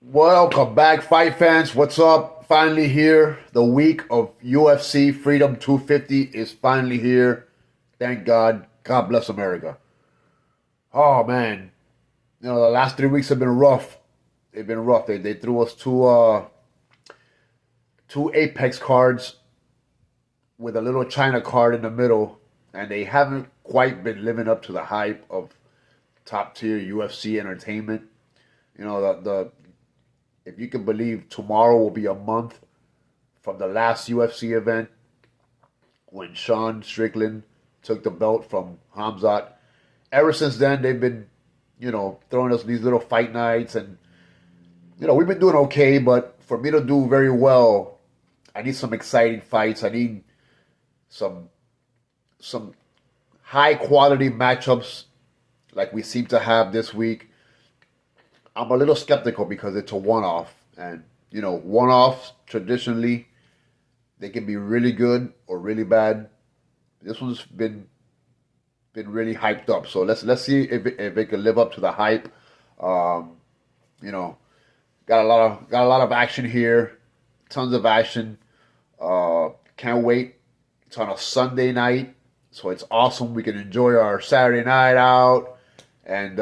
Welcome back, fight fans. What's up? Finally here. The week of UFC Freedom 250 is finally here. Thank God. God bless America. Oh man, the last 3 weeks have been rough. They've been rough. They threw us two Apex cards with a little China card in the middle, and they haven't quite been living up to the hype of top tier UFC entertainment. The if you can believe, tomorrow will be a month from the last UFC event when Sean Strickland took the belt from Hamzat. Ever since then, they've been, throwing us these little fight nights, and we've been doing okay. But for me to do very well, I need some exciting fights. I need some high quality matchups like we seem to have this week. I'm a little skeptical because it's a one-off, and one-offs traditionally they can be really good or really bad. This one's been really hyped up, so let's see if it can live up to the hype. Um, you know, got a lot of action here, tons of action. Can't wait. It's on a Sunday night, so it's awesome. We can enjoy our Saturday night out, and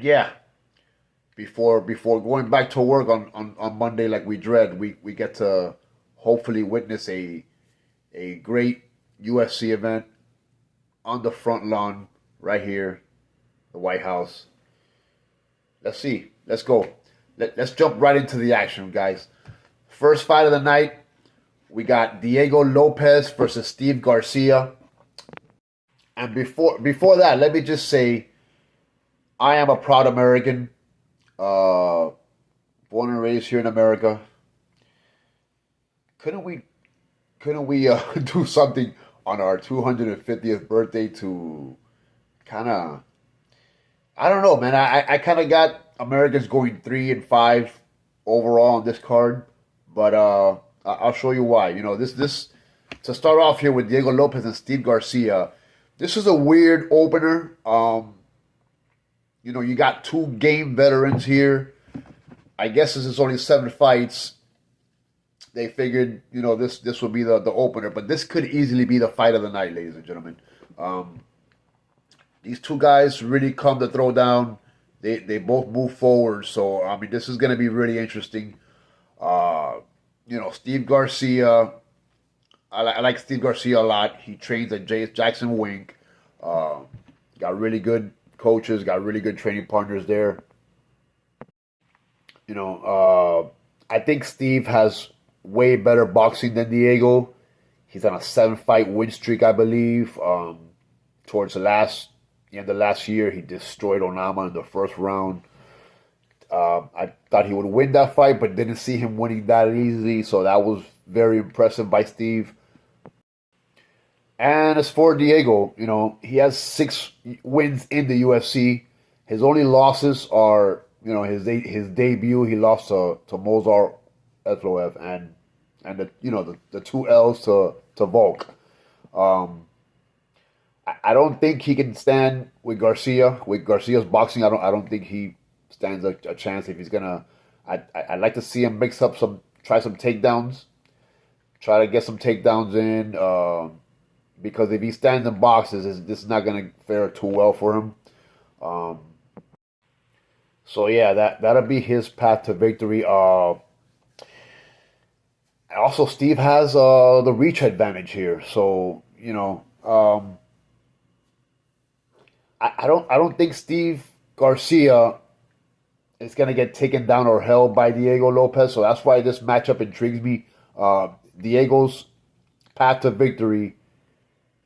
yeah, before going back to work on Monday like we dread, we get to hopefully witness a great UFC event on the front lawn right here, the White House. Let's see. Let's go. Let's jump right into the action, guys. First fight of the night, we got Diego Lopez versus Steve Garcia. And before that, let me just say, I am a proud American, born and raised here in America. Couldn't we do something on our 250th birthday to kind of, I don't know, man. I kind of got Americans going 3-5 overall on this card, but I'll show you why. This to start off here with Diego Lopez and Steve Garcia. This is a weird opener. You got two game veterans here. I guess this is only 7 fights. They figured, this would be the opener, but this could easily be the fight of the night, ladies and gentlemen. These two guys really come to throw down. They both move forward, so I mean, this is going to be really interesting. Steve Garcia. I like Steve Garcia a lot. He trains at Jackson Wink. Got really good coaches, got really good training partners there. I think Steve has way better boxing than Diego. He's on a 7-fight win streak, I believe. Towards the end of last year, he destroyed Onama in the first round. I thought he would win that fight, but didn't see him winning that easily, so that was very impressive by Steve. And as for Diego, he has 6 wins in the UFC. His only losses are, his debut. He lost to Mozart Evloev and the 2 L's to Volk. I don't think he can stand with Garcia. With Garcia's boxing, I don't think he stands a chance if he's gonna. I'd like to see him try some takedowns, try to get some takedowns in. Because if he stands and boxes, this is not going to fare too well for him. So yeah, that'll be his path to victory. Also, Steve has the reach advantage here. So I don't think Steve Garcia is going to get taken down or held by Diego Lopez. So that's why this matchup intrigues me. Diego's path to victory.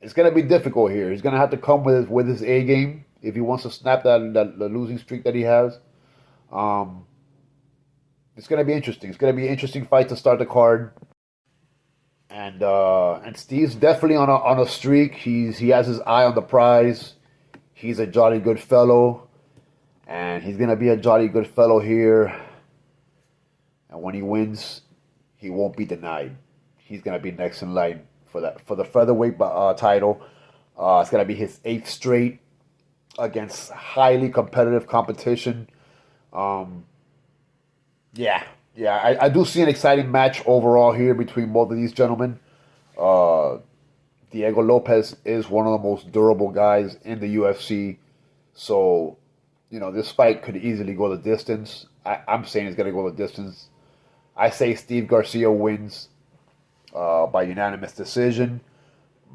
It's going to be difficult here. He's going to have to come with his A game if he wants to snap the losing streak that he has. It's going to be interesting. It's going to be an interesting fight to start the card. And Steve's definitely on a streak. He has his eye on the prize. He's a jolly good fellow, and he's going to be a jolly good fellow here. And when he wins, he won't be denied. He's going to be next in line for the featherweight title. It's going to be his 8th straight against highly competitive competition. Um, yeah, I do see an exciting match overall here between both of these gentlemen. Uh, Diego Lopez is one of the most durable guys in the UFC. So, this fight could easily go the distance. I'm saying it's going to go the distance. I say Steve Garcia wins by unanimous decision.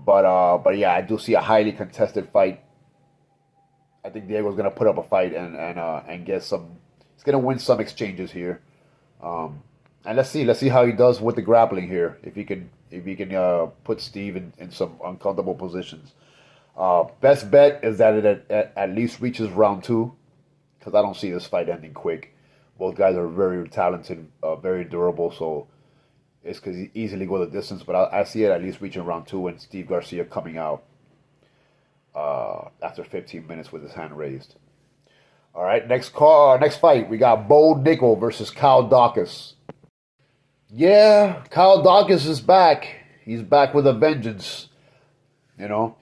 But yeah, I do see a highly contested fight. I think Diego's going to put up a fight and get some. He's going to win some exchanges here. And let's see how he does with the grappling here. If he can put Steve in some uncomfortable positions. Best bet is that it at least reaches round 2, because I don't see this fight ending quick. Both guys are very talented, very durable, so it's could easily go the distance. But I see it at least reaching round 2 and Steve Garcia coming out after 15 minutes with his hand raised. All right, next fight, we got Bo Nickal versus Kyle Daukaus. Yeah, Kyle Daukaus is back. He's back with a vengeance.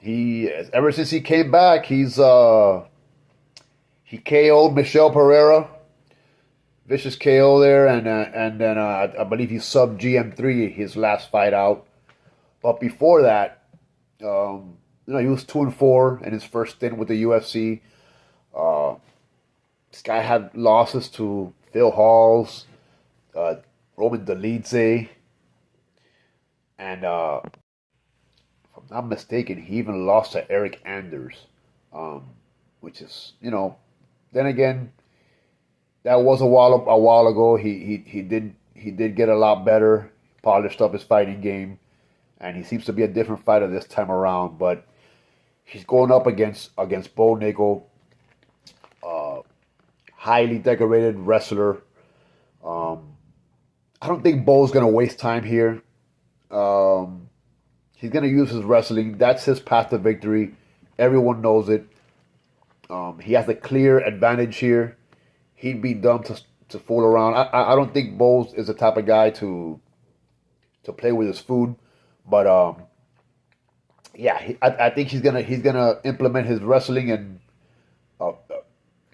He ever since he came back, he KO'd Michel Pereira, vicious KO there, and then I believe he subbed GM3 his last fight out. But before that, he was 2-4 in his first stint with the UFC. This guy had losses to Phil Halls, Roman Dolidze, and if I'm not mistaken, he even lost to Eric Anders, which is, then again, that was a while ago. He did get a lot better, polished up his fighting game, and he seems to be a different fighter this time around. But he's going up against Bo Nickal, highly decorated wrestler. I don't think Bo's gonna waste time here. He's gonna use his wrestling. That's his path to victory. Everyone knows it. He has a clear advantage here. He'd be dumb to fool around. I don't think Bowles is the type of guy to play with his food, but yeah, I think he's gonna implement his wrestling and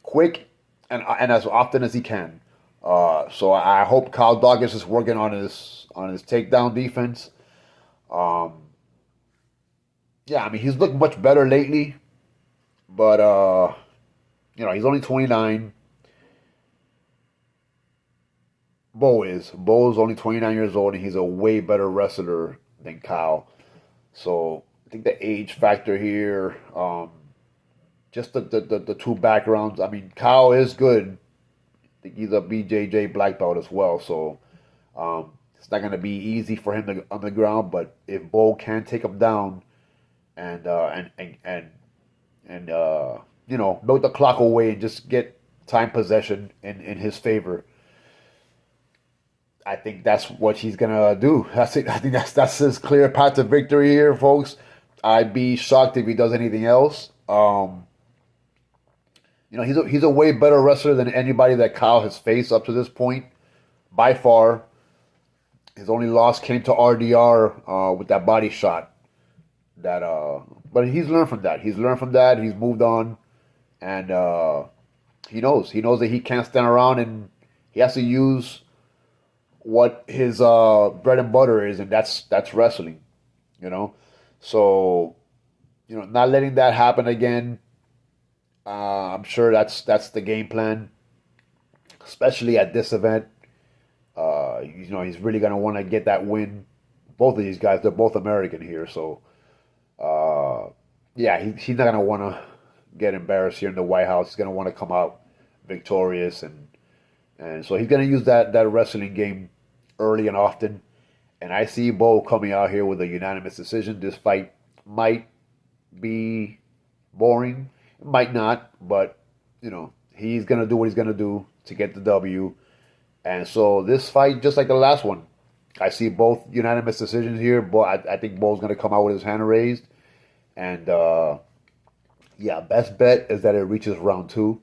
quick and as often as he can. So I hope Kyle Daukaus is working on his takedown defense. Yeah, I mean, he's looked much better lately, but he's only 29. Bo is only 29 years old, and he's a way better wrestler than Kyle. So I think the age factor here, just the two backgrounds. I mean, Kyle is good. I think he's a BJJ black belt as well, so it's not going to be easy for him on the ground. But if Bo can take him down and milk the clock away and just get time possession in his favor, I think that's what he's gonna do. That's it. I think that's his clear path to victory here, folks. I'd be shocked if he does anything else. He's a way better wrestler than anybody that Kyle has faced up to this point, by far. His only loss came to RDR with that body shot. But he's learned from that. He's moved on, and he knows that he can't stand around, and he has to use what his bread and butter is, and that's wrestling. So not letting that happen again. I'm sure that's the game plan, especially at this event. He's really gonna want to get that win. Both of these guys, they're both American here, so he's not gonna want to get embarrassed here in the White House. He's gonna want to come out victorious, and so he's gonna use that wrestling game early and often. And I see Bo coming out here with a unanimous decision. This fight might be boring. It might not, but he's gonna do what he's gonna do to get the W. And so this fight, just like the last one, I see both unanimous decisions here. But I think Bo's gonna come out with his hand raised, and best bet is that it reaches round 2.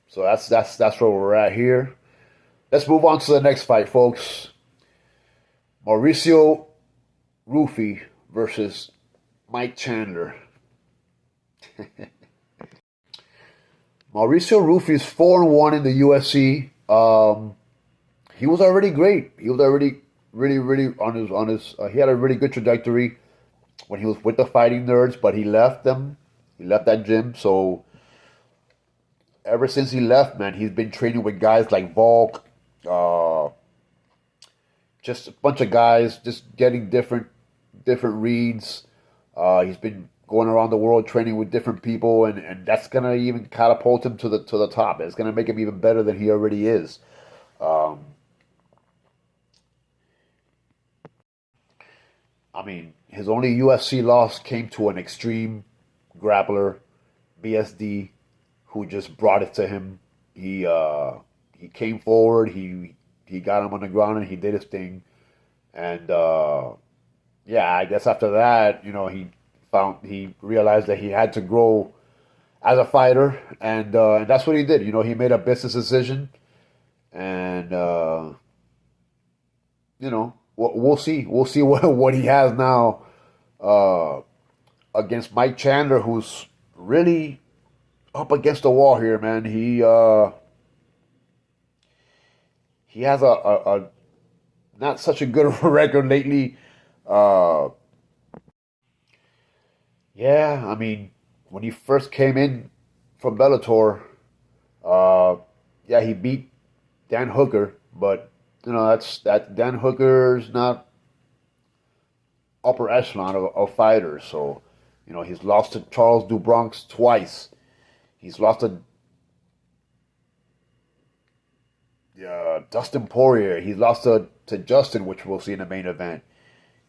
So that's where we're at here. Let's move on to the next fight, folks. Mauricio Rufy versus Mike Chandler. Mauricio Rufy's 4-1 in the UFC. He was already great. He was already really on his. He had a really good trajectory when he was with the Fighting Nerds, but he left them. He left that gym. So ever since he left, man, he's been training with guys like Volk, uh, just a bunch of guys, just getting different reads. He's been going around the world training with different people, and that's gonna even catapult him to the top. It's gonna make him even better than he already is. Um, I mean, his only UFC loss came to an extreme grappler, BSD, who just brought it to him. He came forward. He got him on the ground and he did his thing. And yeah, I guess after that, he realized that he had to grow as a fighter, and that's what he did. He made a business decision, and we'll see. We'll see what he has now uh, against Mike Chandler, who's really up against the wall here, man. He has a not such a good record lately. Uh, yeah, I mean, when he first came in from Bellator, uh, yeah, he beat Dan Hooker, but that Dan Hooker's not upper echelon of fighters. So, he's lost to Charles DuBronx twice. He's lost to Dustin Poirier. He's lost to Justin, which we'll see in the main event.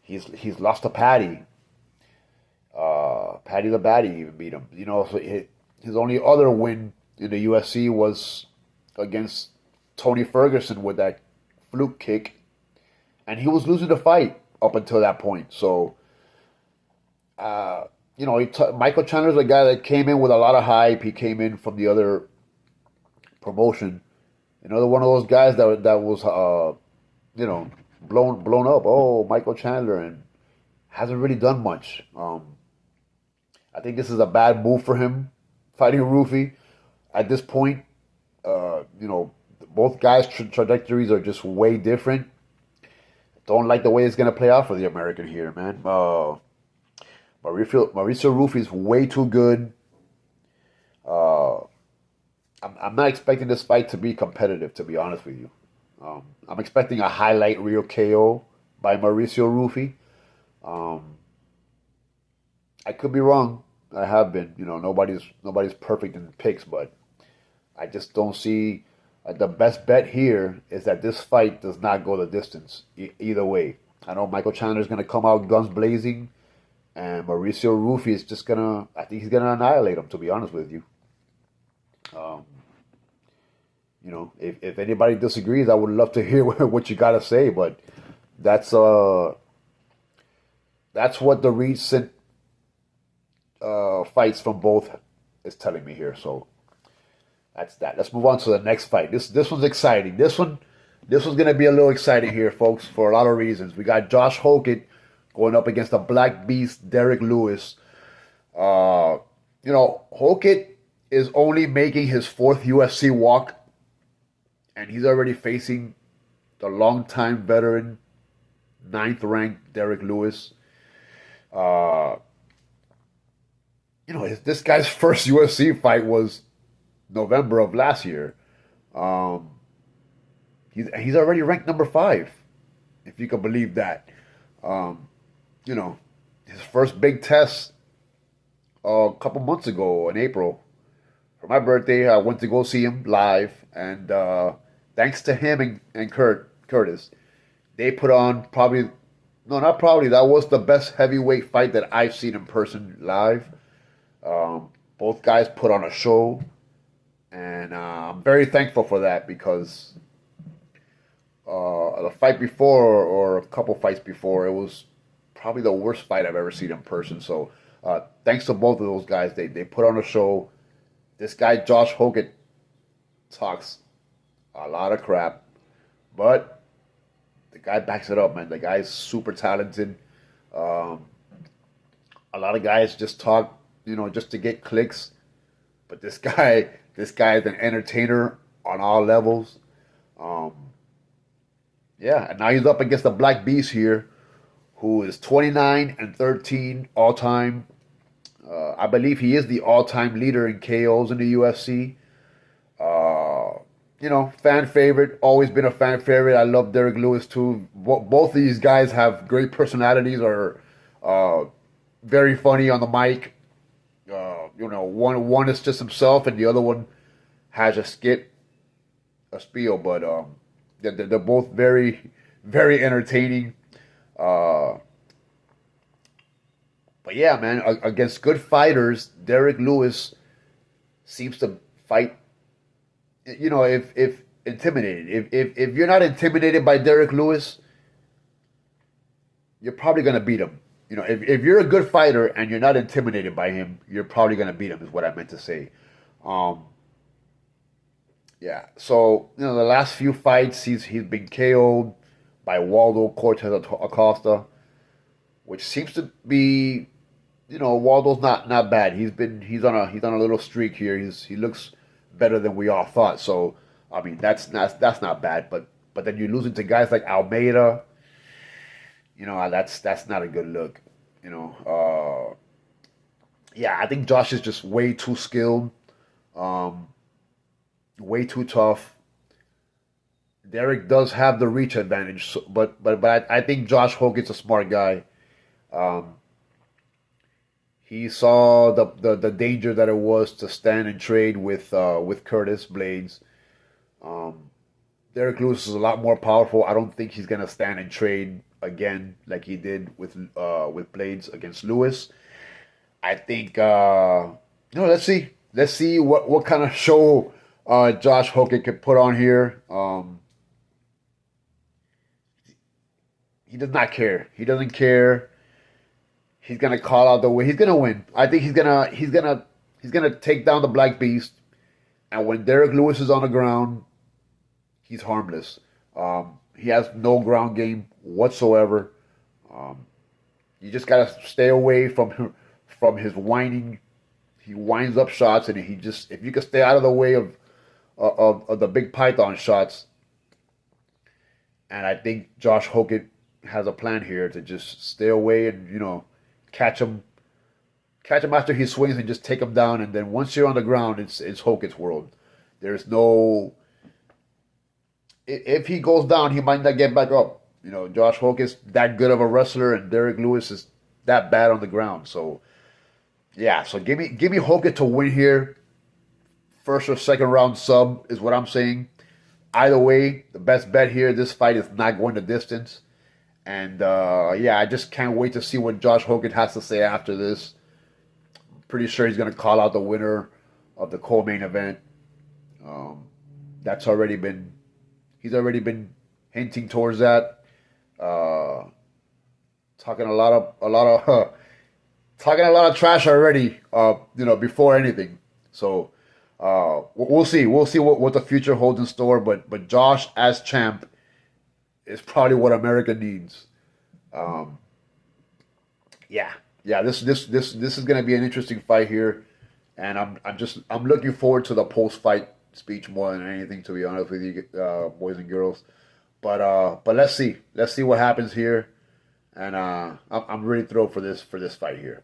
He's lost to Patty. Patty the Batty even beat him. So his only other win in the UFC was against Tony Ferguson with that fluke kick, and he was losing the fight up until that point. So, Michael Chandler's a guy that came in with a lot of hype. He came in from the other promotion. One of those guys that was blown up. Oh, Michael Chandler, and hasn't really done much. I think this is a bad move for him fighting Rufy at this point. Both guys' trajectories are just way different. Don't like the way it's gonna play out for the American here, man. Mauricio Rufy is way too good. Uh, I'm not expecting this fight to be competitive, to be honest with you. I'm expecting a highlight reel KO by Mauricio Rufy. Um, I could be wrong. I have been. Nobody's perfect in the picks, but I just don't see. The best bet here is that this fight does not go the distance either way. I know Michael Chandler is going to come out guns blazing, and Mauricio Rufy is just gonna. I think he's going to annihilate him. To be honest with you. Um, if anybody disagrees, I would love to hear what you got to say. But that's that's what the recent fights from both is telling me here. So that's that. Let's move on to the next fight. This one's exciting. This one's gonna be a little exciting here, folks, for a lot of reasons. We got Josh Hokett going up against the Black Beast, Derek Lewis. Hokett is only making his fourth UFC walk, and he's already facing the longtime veteran, ninth-ranked Derek Lewis. Uh, this guy's first UFC fight was November of last year. Um, he's already ranked number 5, if you can believe that. Um, his first big test a couple months ago in April. For my birthday, I went to go see him live, and thanks to him and Curtis, they put on not probably, that was the best heavyweight fight that I've seen in person live. Both guys put on a show, and I'm very thankful for that because the fight before, or a couple fights before, it was probably the worst fight I've ever seen in person. So thanks to both of those guys, they put on a show. This guy Josh Hokett talks a lot of crap, but the guy backs it up, man. The guy's super talented. Um, a lot of guys just talk, just to get clicks. But this guy This guy is an entertainer on all levels. Um, yeah, and now he's up against the Black Beast here, who is 29-13 all time. I believe he is the all-time leader in KOs in the UFC. Uh, fan favorite. Always been a fan favorite. I love Derek Lewis too. Both of these guys have great personalities. Are uh, very funny on the mic. One is just himself, and the other one has a skit, a spiel. But they're both very, very entertaining. Uh, but yeah, man, against good fighters, Derek Lewis seems to fight. If intimidated, if you're not intimidated by Derek Lewis, you're probably gonna beat him. If you're a good fighter and you're not intimidated by him, you're probably gonna beat him. Is what I meant to say. Um, yeah. So the last few fights, he's been KO'd by Waldo Cortez Acosta, which seems to be, Waldo's not bad. He's on a little streak here. He looks better than we all thought. So I mean that's not bad. But then you're losing to guys like Almeida. That's not a good look. Yeah, I think Josh is just way too skilled, way too tough. Derek does have the reach advantage, but I think Josh Hogan's a smart guy. Um, he saw the danger that it was to stand and trade with Curtis Blades. Um, Derek Lewis is a lot more powerful. I don't think he's gonna stand and trade again like he did with Blades against Lewis. I think let's see what kind of show Josh Hogan could put on here. He does not care. He doesn't care. He's gonna call out the way. He's gonna win. I think he's gonna take down the Black Beast. And when Derek Lewis is on the ground, he's harmless. He has no ground game whatsoever. You just gotta stay away from his whining. He winds up shots, and if you can stay out of the way of the big python shots. And I think Josh Hogan has a plan here to just stay away and catch him after he swings and just take him down. And then once you're on the ground, it's Hogan's world. There's no. If he goes down, he might not get back up. Josh Hogan's that good of a wrestler, and Derek Lewis is that bad on the ground. So, yeah. So give me Hogan to win here. First or second round sub is what I'm saying. Either way, the best bet here. This fight is not going the distance, and yeah, I just can't wait to see what Josh Hogan has to say after this. Pretty sure he's going to call out the winner of the co-main event. That's already been. He's already been hinting towards that. Talking a lot of talking a lot of trash already. Before anything. So we'll see. We'll see what the future holds in store. But Josh as champ is probably what America needs. Yeah. This is gonna be an interesting fight here, and I'm looking forward to the post fight speech more than anything, to be honest with you, boys and girls. But let's see what happens here, and I'm really thrilled for this fight here.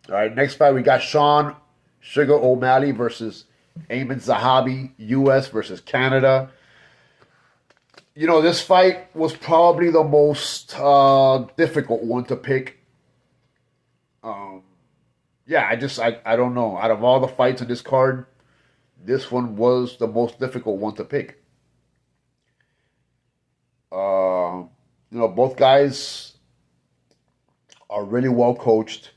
All right, next fight we got Sean Sugar O'Malley versus Ayman Zahabi, U.S. versus Canada. This fight was probably the most difficult one to pick. Yeah, I don't know. Out of all the fights in this card, this one was the most difficult one to pick. Both guys are really well coached.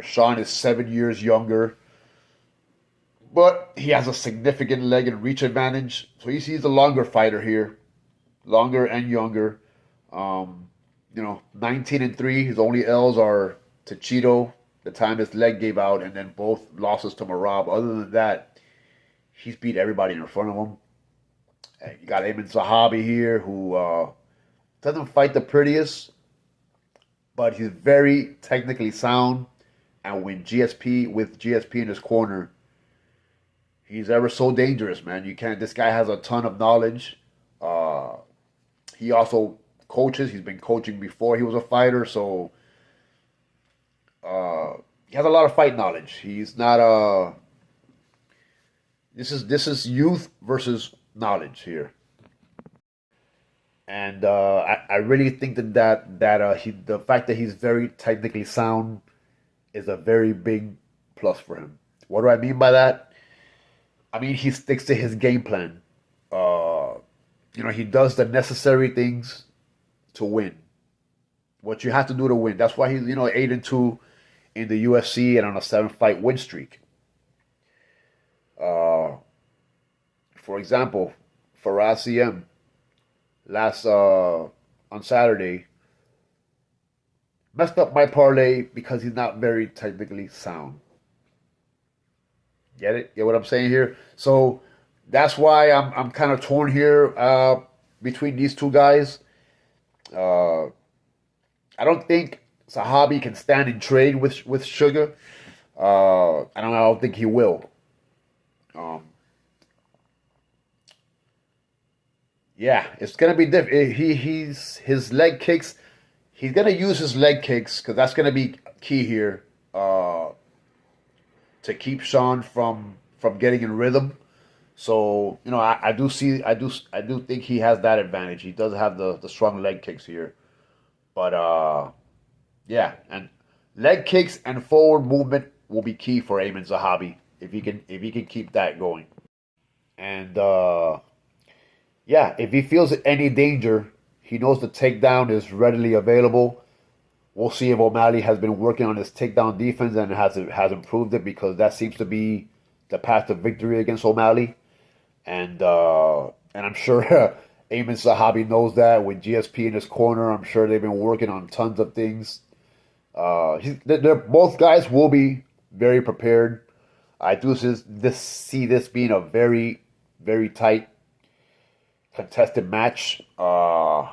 Sean is 7 years younger, but he has a significant leg and reach advantage. So he's a longer fighter here, longer and younger. 19-3. His only L's are to Cheeto, the time his leg gave out, and then both losses to Marab. Other than that, he's beat everybody in front of him. And you got Ayman Zahabi here, who doesn't fight the prettiest, but he's very technically sound. And with GSP in his corner, He's ever so dangerous, man. You can't. This guy has a ton of knowledge. Uh, he also coaches. He's been coaching before he was a fighter, so he has a lot of fight knowledge. He's not a. This is youth versus knowledge here, and I really think the fact that he's very technically sound is a very big plus for him. What do I mean by that? I mean he sticks to his game plan. He does the necessary things to win. What you have to do to win. That's why he's 8-2 in the UFC and on a 7-fight win streak. For example, Faraz CM last on Saturday messed up my parlay because he's not very technically sound. Get it? Get what I'm saying here? So that's why I'm kind of torn here between these two guys. I don't think Zahabi can stand in trade with Sugar. I don't think he will. Yeah, it's gonna be different. His leg kicks. He's gonna use his leg kicks because that's gonna be key here to keep Sean from getting in rhythm. So I do think he has that advantage. He does have the strong leg kicks here, but yeah, and leg kicks and forward movement will be key for Ayman Zahabi if he can keep that going. And yeah, if he feels any danger, he knows the takedown is readily available. We'll see if O'Malley has been working on his takedown defense and has improved it, because that seems to be the path to victory against O'Malley. And I'm sure Ayman Zahabi knows that with GSP in his corner. I'm sure they've been working on tons of things. Both guys will be very prepared. I do see this being a very, very tight contested match. Yeah,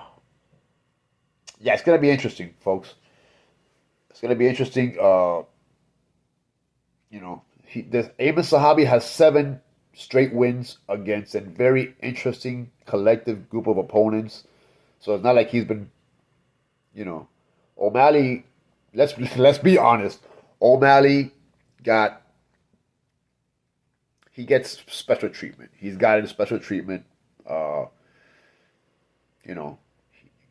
it's going to be interesting, folks. It's going to be interesting. Ayman Zahabi has 7 straight wins against a very interesting collective group of opponents. So it's not like he's been, O'Malley. Let's be honest. O'Malley he gets special treatment. He's gotten special treatment.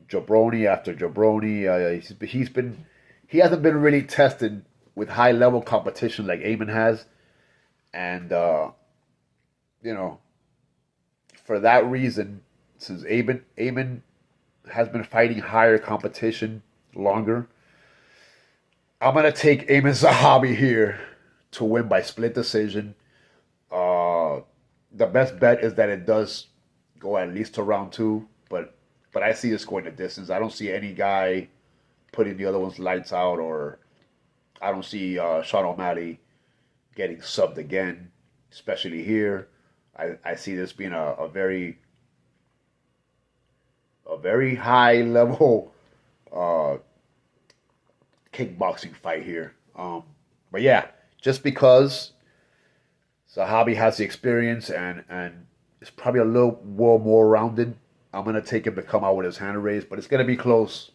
Jabroni after jabroni. He hasn't been really tested with high level competition like Ayman has, and for that reason, since Ayman has been fighting higher competition longer, I'm gonna take Ayman Zahabi here to win by split decision. The best bet is that it does go at least to round 2, but I see this going the distance. I don't see any guy putting the other one's lights out, or I don't see Sean O'Malley getting subbed again, especially here. I see this being a very high level kickboxing fight here. But yeah, just because Zahabi has the experience and is probably a little more rounded, I'm going to take him to come out with his hand raised, but it's going to be close.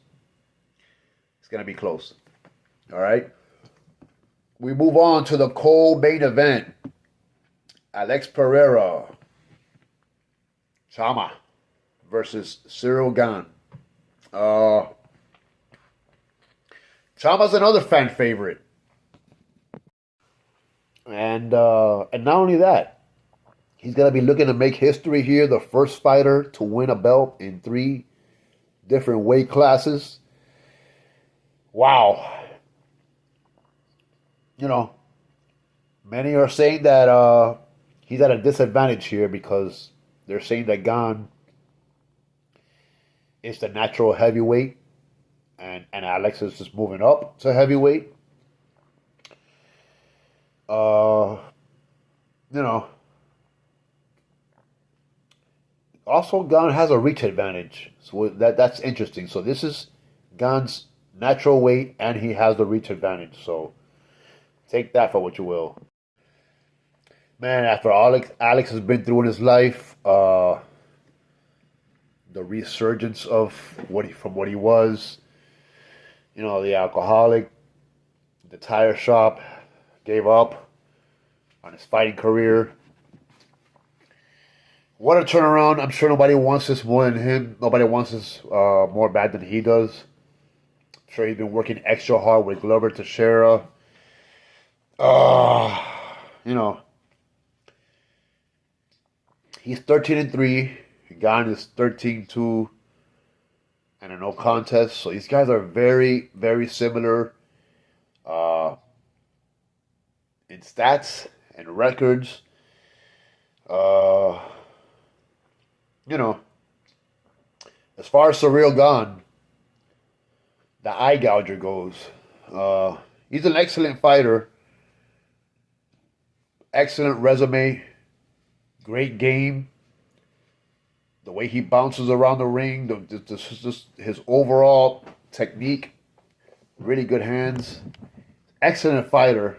It's going to be close. All right. We move on to the co-main event. Alex Pereira, Chama versus Ciryl Gane. Chama's another fan favorite. And not only that, he's going to be looking to make history here. The first fighter to win a belt in 3 different weight classes. Wow. Many are saying that he's at a disadvantage here because they're saying that Gane is the natural heavyweight and Alex is just moving up to heavyweight. Also, Gane has a reach advantage, so that's interesting. So this is Gane's natural weight, and he has the reach advantage. So take that for what you will. Man, after Alex has been through in his life, the resurgence of from what he was, the alcoholic, the tire shop, gave up on his fighting career. What a turnaround! I'm sure nobody wants this more than him. Nobody wants this more bad than he does. I'm sure he's been working extra hard with Glover Teixeira. Uh, you know, he's 13-3. Gane is 13-2 and a no contest. So these guys are very, very similar in stats and records. Uh, you know, as far as Ciryl Gane, the eye gouger goes, he's an excellent fighter, excellent resume, great game. The way he bounces around the ring, just his overall technique, really good hands, excellent fighter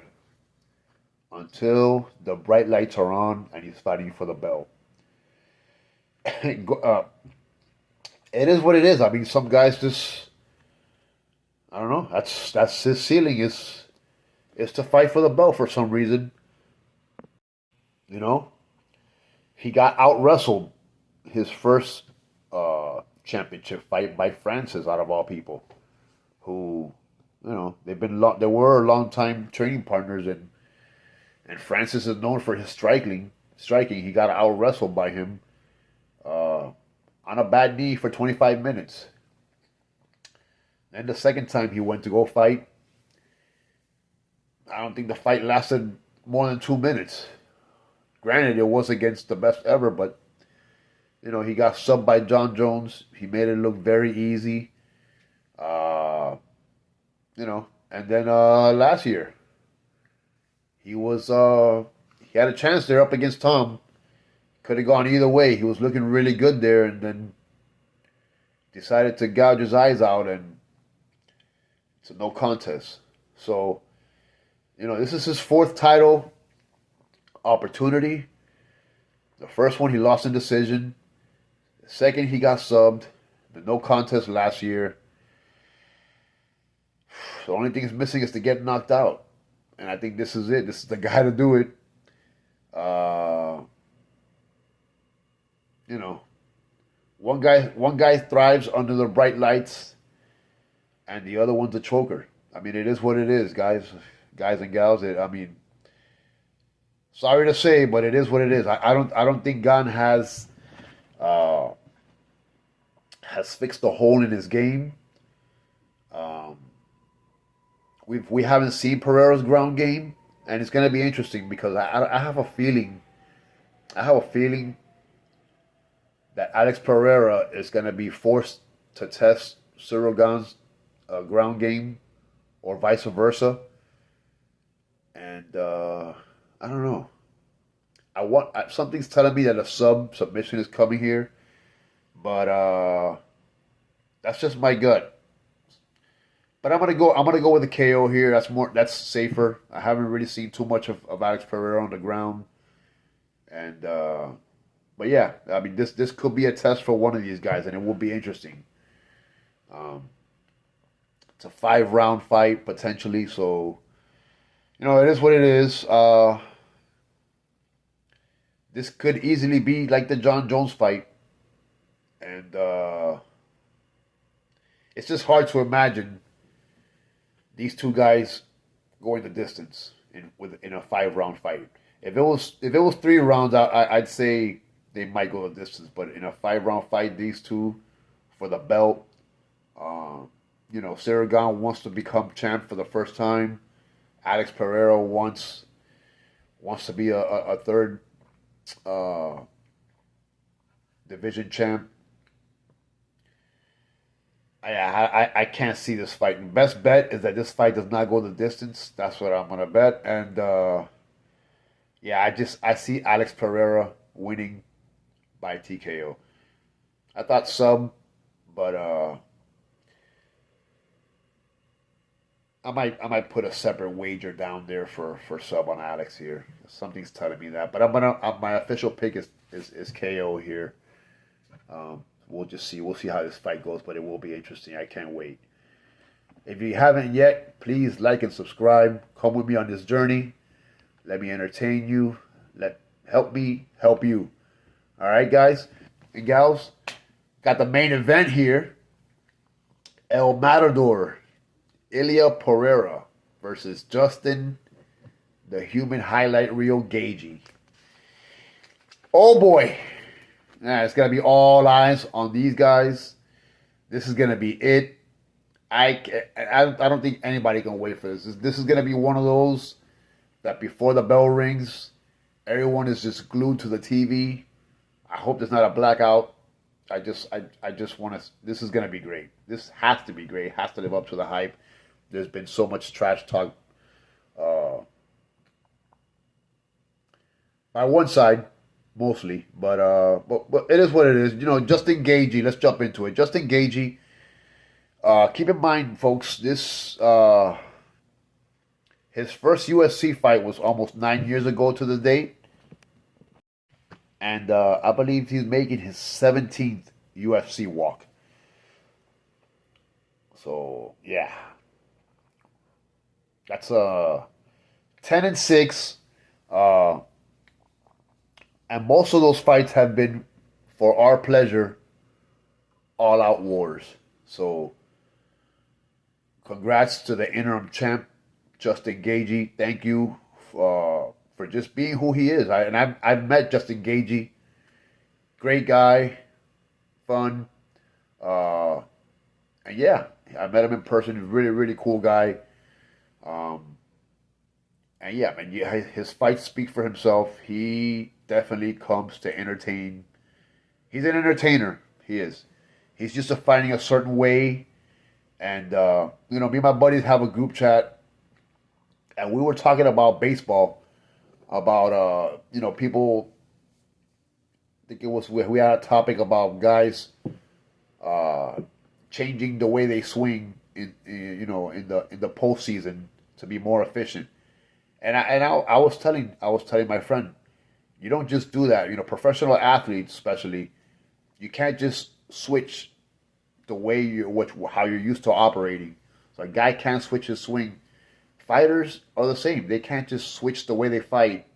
until the bright lights are on and he's fighting for the belt. It is what it is. I mean, some guys just, I don't know. That's his ceiling is to fight for the belt for some reason. You know, he got out wrestled his first championship fight by Francis, out of all people, who, they were long time training partners, and Francis is known for his striking. He got out wrestled by him on a bad knee for 25 minutes. Then the second time he went to go fight, I don't think the fight lasted more than 2 minutes. Granted, it was against the best ever, but he got subbed by John Jones. He made it look very easy. And then last year, he had a chance there up against Tom. Could have gone either way. He was looking really good there, and then decided to gouge his eyes out, and it's a no contest. So, this is his fourth title opportunity. The first one he lost in decision. The second he got subbed. The no contest last year. The only thing he's missing is to get knocked out. And I think this is it. This is the guy to do it. One guy thrives under the bright lights, and the other one's a choker. I mean, it is what it is, guys and gals. Sorry to say, but it is what it is. I don't think Gane has fixed the hole in his game. We haven't seen Pereira's ground game, and it's going to be interesting because I have a feeling that Alex Pereira is going to be forced to test Ciryl Gane's ground game, or vice versa. And I don't know. Something's telling me that a submission is coming here, but that's just my gut. But I'm gonna go with the KO here. That's safer. I haven't really seen too much of Alex Pereira on the ground, and but yeah, I mean this could be a test for one of these guys, and it will be interesting. It's a 5-round fight potentially, so it is what it is. This could easily be like the John Jones fight, and it's just hard to imagine these two guys going the distance in a 5-round fight. If it was 3 rounds, I'd say they might go the distance. But in a 5-round fight, these two for the belt, Ciryl Gane wants to become champ for the first time. Alex Pereira wants to be a third division champ. I can't see this fight. The best bet is that this fight does not go the distance. That's what I'm gonna bet. And I see Alex Pereira winning by TKO. I thought sub, but I might put a separate wager down there for sub on Alex here. Something's telling me that, but I'm gonna my official pick is KO here. We'll just see. We'll see how this fight goes, but it will be interesting. I can't wait. If you haven't yet, please like and subscribe. Come with me on this journey. Let me entertain you. Help me help you. All right, guys and gals. Got the main event here. El Matador, Ilia Pereira versus Justin, the human highlight reel Gaethje. Oh boy. It's going to be all eyes on these guys. This is going to be it. I don't think anybody can wait for this. This is going to be one of those that before the bell rings, everyone is just glued to the TV. I hope there's not a blackout. I just want to. This is going to be great. This has to be great. It has to live up to the hype. There's been so much trash talk by one side, mostly, but it is what it is. Justin Gaethje. Let's jump into it. Justin Gaethje. Keep in mind, folks, this his first UFC fight was almost 9 years ago to the date, and I believe he's making his 17th UFC walk. So yeah, that's 10-6, and most of those fights have been for our pleasure, all-out wars. So congrats to the interim champ, Justin Gaethje. Thank you for just being who he is. I've met Justin Gaethje. Great guy, fun, and yeah, I met him in person. Really, really cool guy. And yeah, man, his fights speak for himself. He definitely comes to entertain. He's an entertainer. He is. He's just fighting a certain way. And, me and my buddies have a group chat. And we were talking about baseball. About, people. I think it was, we had a topic about guys changing the way they swing in the postseason to be more efficient. And I was telling my friend, you don't just do that. Professional athletes, especially, you can't just switch the way how you're used to operating. So a guy can't switch his swing. Fighters are the same. They can't just switch the way they fight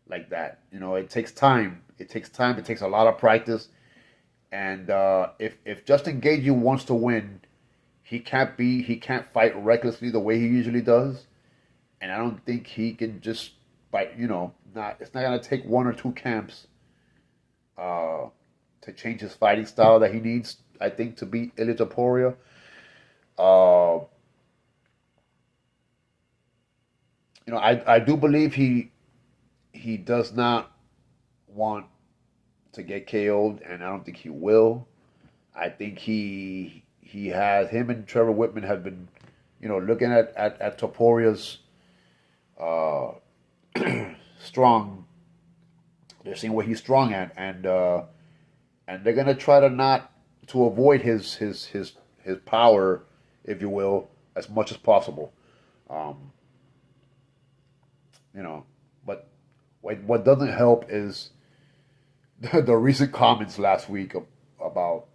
like that. It takes time. It takes a lot of practice. And if Justin Gaethje wants to win, he can't fight recklessly the way he usually does. And I don't think he can just fight. It's not gonna take one or two camps to change his fighting style that he needs, I think, to beat Ilia Topuria. I do believe he does not want to get KO'd, and I don't think he will. I think him and Trevor Whitman have been, looking at Topuria's strong. They're seeing what he's strong at, and they're gonna try to avoid his power, if you will, as much as possible. But what doesn't help is the recent comments last week about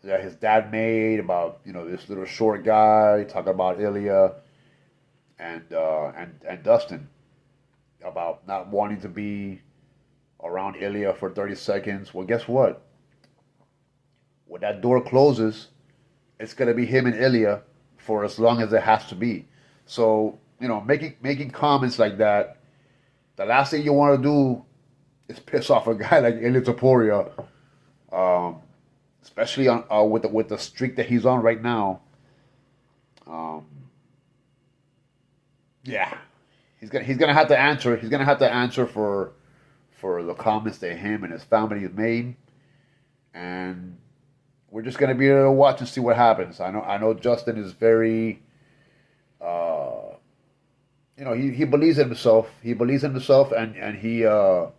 that his dad made about this little short guy talking about Ilia and Dustin about not wanting to be around Ilia for 30 seconds. Well, guess what? When that door closes, it's gonna be him and Ilia for as long as it has to be. So making comments like that, the last thing you want to do is piss off a guy like Ilia Topuria, especially on with the streak that he's on right now. Yeah, he's gonna have to answer. He's gonna have to answer for the comments that him and his family have made, and we're just gonna be able to watch and see what happens. I know Justin is very, he believes in himself. He believes in himself, and he's gonna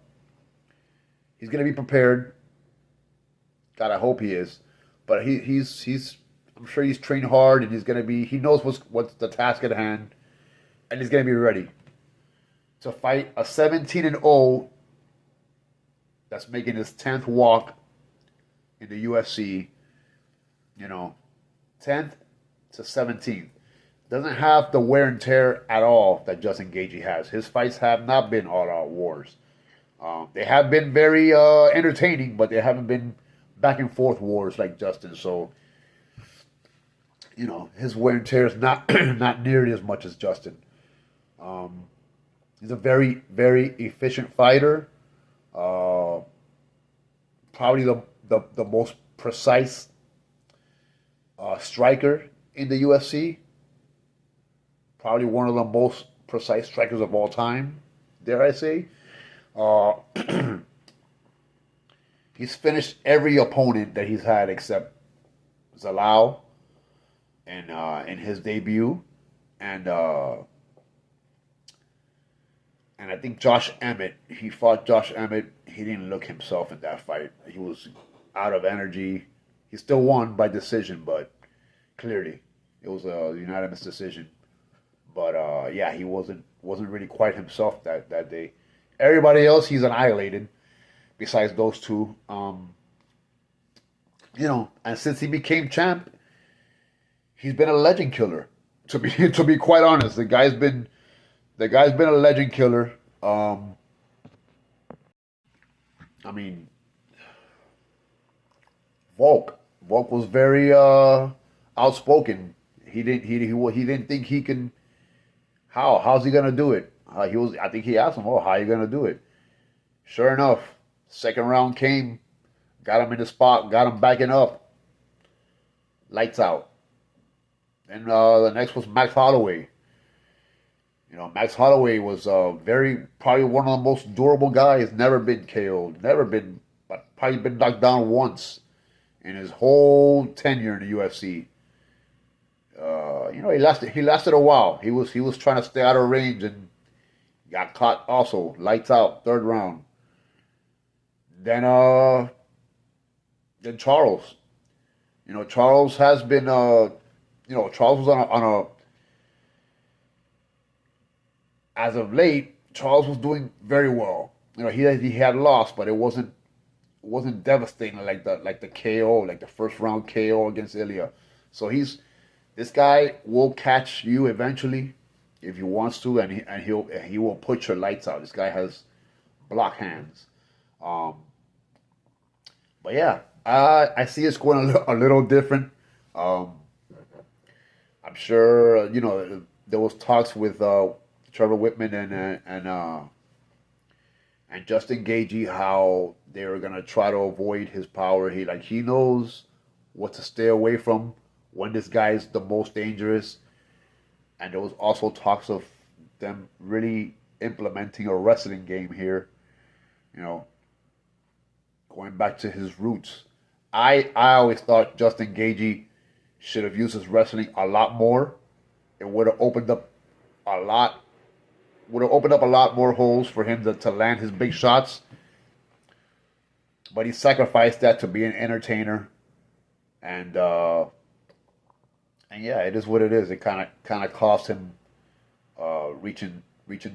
be prepared. God, I hope he is. But he's I'm sure he's trained hard, and he knows what's the task at hand, and he's gonna be ready to fight a 17-0 that's making his 10th walk in the UFC. 10th to 17th. Doesn't have the wear and tear at all that Justin Gaethje has. His fights have not been all-out wars. They have been very entertaining, but they haven't been back and forth wars like Justin. So, his wear and tear is not not nearly as much as Justin. He's a very, very efficient fighter. Probably the most precise striker in the UFC. Probably one of the most precise strikers of all time, dare I say. He's finished every opponent that he's had except Zalal in his debut, and I think Josh Emmett. He fought Josh Emmett. He didn't look himself in that fight. He was out of energy. He still won by decision, but clearly it was a unanimous decision. But yeah, he wasn't really quite himself that day. Everybody else he's annihilated, besides those two. And since he became champ, he's been a legend killer. To be quite honest, the guy's been a legend killer. I mean, Volk was very outspoken. He didn't think he can. How's he gonna do it? I think he asked him, "Oh, how are you gonna do it?" Sure enough, second round came, got him in the spot, got him backing up, lights out. And the next was Max Holloway. Max Holloway was probably one of the most durable guys. Never been KO'd, but probably been knocked down once in his whole tenure in the UFC. He lasted a while. He was trying to stay out of range and got caught also. Lights out, third round. Then Charles. Charles has been Charles was on a as of late, Charles was doing very well. He had lost, but it wasn't devastating like the KO, like the first round KO against Ilia. So this guy will catch you eventually if he wants to, and he will put your lights out. This guy has block hands. But yeah, I see it's going a little different. I'm sure there was talks with Trevor Whitman and Justin Gaethje how they were gonna try to avoid his power. He knows what to stay away from when this guy is the most dangerous. And there was also talks of them really implementing a wrestling game here. Going back to his roots. I always thought Justin Gaethje should have used his wrestling a lot more. It would have opened up a lot more holes for him to land his big shots. But he sacrificed that to be an entertainer. And yeah, it is what it is. It kind of cost him reaching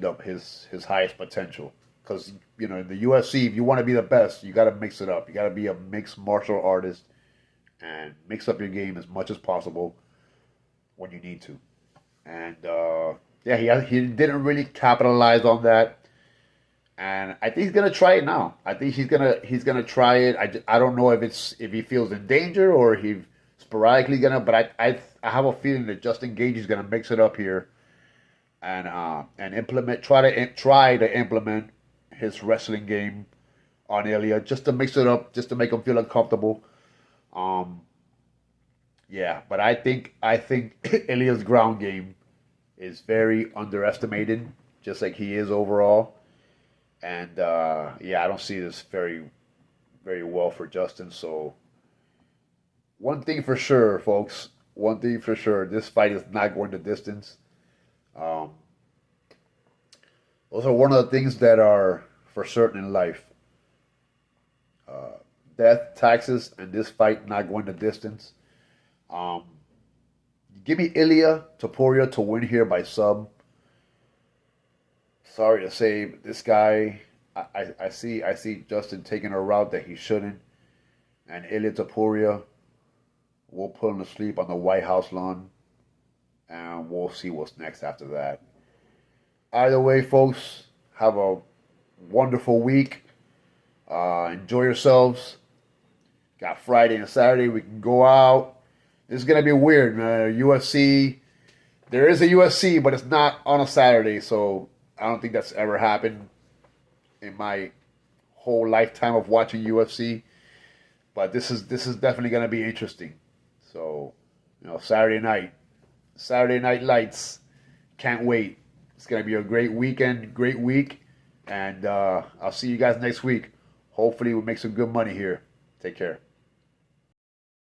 up his highest potential. Because in the UFC, if you want to be the best, you got to mix it up. You got to be a mixed martial artist and mix up your game as much as possible when you need to. And yeah, he didn't really capitalize on that. And I think he's gonna try it now. I think he's gonna try it. I don't know if he feels in danger or he's sporadically gonna. But I have a feeling that Justin Gaethje is gonna mix it up here, and try to implement his wrestling game on Ilia just to mix it up, just to make him feel uncomfortable. Yeah, but I think Ilia's ground game is very underestimated, just like he is overall. And yeah, I don't see this very, very well for Justin. So one thing for sure, folks. One thing for sure, this fight is not going the distance. Those are one of the things that are for certain in life. Death, taxes, and this fight not going the distance. Um, Give me Ilia Topuria to win here by sub. Sorry to say, this guy, I see Justin taking a route that he shouldn't, and Ilia Topuria will put him to sleep on the White House lawn, and we'll see what's next after that. Either way, folks, have a wonderful week. Enjoy yourselves. Got Friday and Saturday. We can go out. This is going to be weird, man. UFC. There is a UFC, but it's not on a Saturday, so I don't think that's ever happened in my whole lifetime of watching UFC. But this is definitely going to be interesting. So, Saturday night lights. Can't wait. It's going to be a great weekend, great week. And I'll see you guys next week. Hopefully we'll make some good money here. Take care.